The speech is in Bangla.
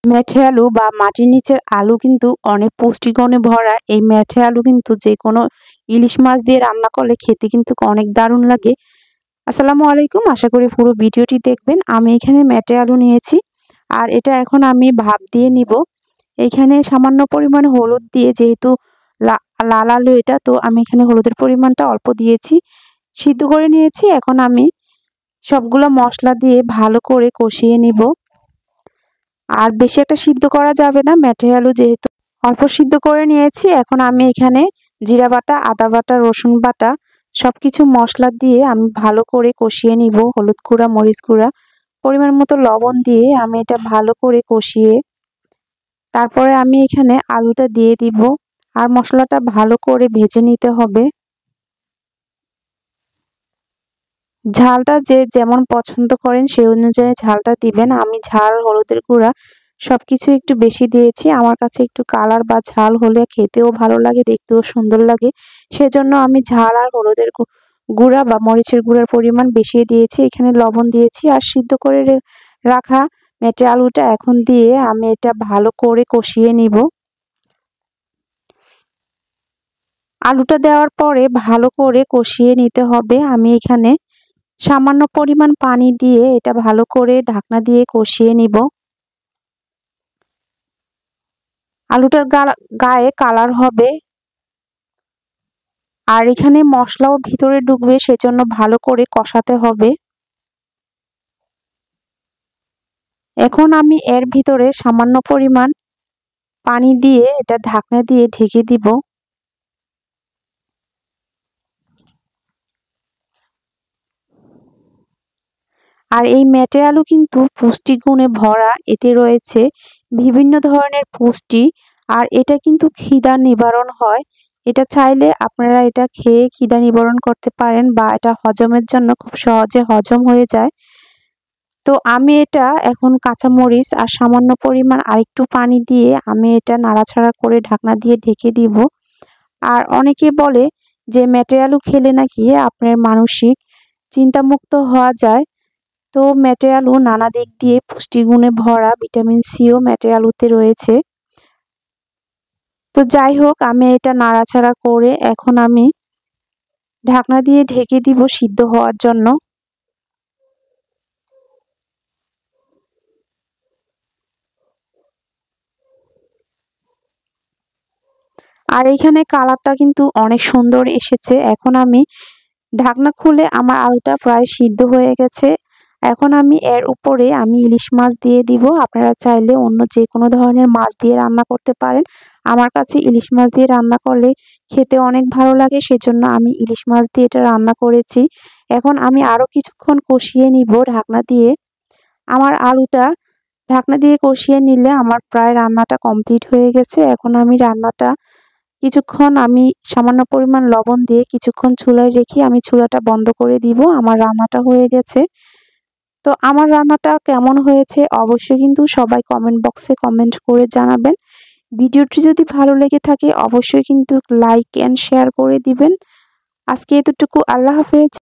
মেঠে আলু বা মাটির নিচের আলু কিন্তু অনেক পুষ্টিগুণে ভরা। এই মেঠে আলু কিন্তু যে কোনো ইলিশ মাছ দিয়ে রান্না করলে খেতে কিন্তু অনেক দারুণ লাগে। আসসালামু আলাইকুম, আশা করি পুরো ভিডিওটি দেখবেন। আমি এখানে মেঠে আলু নিয়েছি আর এটা এখন আমি ভাপ দিয়ে নিব। এখানে সামান্য পরিমাণে হলুদ দিয়ে, যেহেতু লাল আলু এটা, তো আমি এখানে হলুদের পরিমাণটা অল্প দিয়েছি, সিদ্ধ করে নিয়েছি। এখন আমি সবগুলো মশলা দিয়ে ভালো করে কষিয়ে নিব। আর বেশি একটা সিদ্ধ করা যাবে না, মেঠে আলু যেহেতু। অল্প সিদ্ধ করে নিয়েছি। এখন আমি এখানে জিরা বাটা, আদা বাটা, রসুন বাটা সবকিছু মশলা দিয়ে আমি ভালো করে কষিয়ে নিব। হলুদ গুঁড়া, মরিচ গুঁড়া, পরিমাণ মতো লবণ দিয়ে আমি এটা ভালো করে কষিয়ে তারপরে আমি এখানে আলুটা দিয়ে দিব আর মশলাটা ভালো করে ভেজে নিতে হবে। ঝালটা যে যেমন পছন্দ করেন সেই অনুযায়ী ঝালটা দিবেন। আমি ঝাল, হলুদের গুঁড়া সবকিছু একটু বেশি দিয়েছি। আমার কাছে একটু কালার বা ঝাল হলে খেতেও ভালো লাগে, দেখতেও সুন্দর লাগে। সেজন্য আমি ঝাল আর হলুদের গুঁড়া বা মরিচের গুঁড়ার পরিমাণ বেশি দিয়েছি। এখানে লবণ দিয়েছি আর সিদ্ধ করে রাখা মেটে আলুটা এখন দিয়ে আমি এটা ভালো করে কষিয়ে নিব। আলুটা দেওয়ার পরে ভালো করে কষিয়ে নিতে হবে। আমি এখানে সামান্য পরিমাণ পানি দিয়ে এটা ভালো করে ঢাকনা দিয়ে কষিয়ে নিব। আলুটার গায়ে কালার হবে আর এখানে মশলাও ভিতরে ঢুকবে, সেজন্য ভালো করে কষাতে হবে। এখন আমি এর ভিতরে সামান্য পরিমাণ পানি দিয়ে এটা ঢাকনা দিয়ে ঢেকে দিব। আর এই মেটে আলু কিন্তু পুষ্টিগুণে ভরা। এতে রয়েছে বিভিন্ন ধরনের পুষ্টি আর এটা কিন্তু খিদা নিবারণ হয়। এটা চাইলে আপনারা এটা খেয়ে খিদা নিবারণ করতে পারেন বা এটা হজমের জন্য খুব সহজে হজম হয়ে যায়। তো আমি এটা এখন কাঁচামরিচ আর সামান্য পরিমাণ আরেকটু পানি দিয়ে আমি এটা নাড়াচাড়া করে ঢাকনা দিয়ে ঢেকে দিব। আর অনেকে বলে যে মেটে আলু খেলে নাকি আপনার মানসিক চিন্তামুক্ত হওয়া যায়। তো মেটে আলু নানা দিক দিয়ে পুষ্টিগুণে ভরা, ভিটামিন সিও মেটে আলুতে রয়েছে। তো যাই হোক, আমি এটা নাড়াচাড়া করে এখন আমি ঢাকনা দিয়ে ঢেকে দিব সিদ্ধ হওয়ার জন্য। আর এখানে কালারটা কিন্তু অনেক সুন্দর এসেছে। এখন আমি ঢাকনা খুলে আমার আলুটা প্রায় সিদ্ধ হয়ে গেছে। এখন আমি এর উপরে আমি ইলিশ মাছ দিয়ে দিব। আপনারা চাইলে অন্য যে কোনো ধরনের মাছ দিয়ে রান্না করতে পারেন। আমার কাছে ইলিশ মাছ দিয়ে রান্না করলে খেতে অনেক ভালো লাগে, সেজন্য আমি ইলিশ মাছ দিয়ে এটা রান্না করেছি। এখন আমি আরও কিছুক্ষণ কষিয়ে নিব ঢাকনা দিয়ে। আমার আলুটা ঢাকনা দিয়ে কষিয়ে নিলে আমার প্রায় রান্নাটা কমপ্লিট হয়ে গেছে। এখন আমি রান্নাটা কিছুক্ষণ আমি সামান্য পরিমাণ লবণ দিয়ে কিছুক্ষণ চুলায় রেখে আমি চুলাটা বন্ধ করে দিব। আমার রান্নাটা হয়ে গেছে। তো আমার রান্নাটা কেমন হয়েছে অবশ্যই কিন্তু সবাই কমেন্ট বক্সে কমেন্ট করে জানাবেন। ভিডিওটি যদি ভালো লেগে থাকে অবশ্যই কিন্তু লাইক এন্ড শেয়ার করে দিবেন। আজকে এতটুকু। আল্লাহ হাফেজ।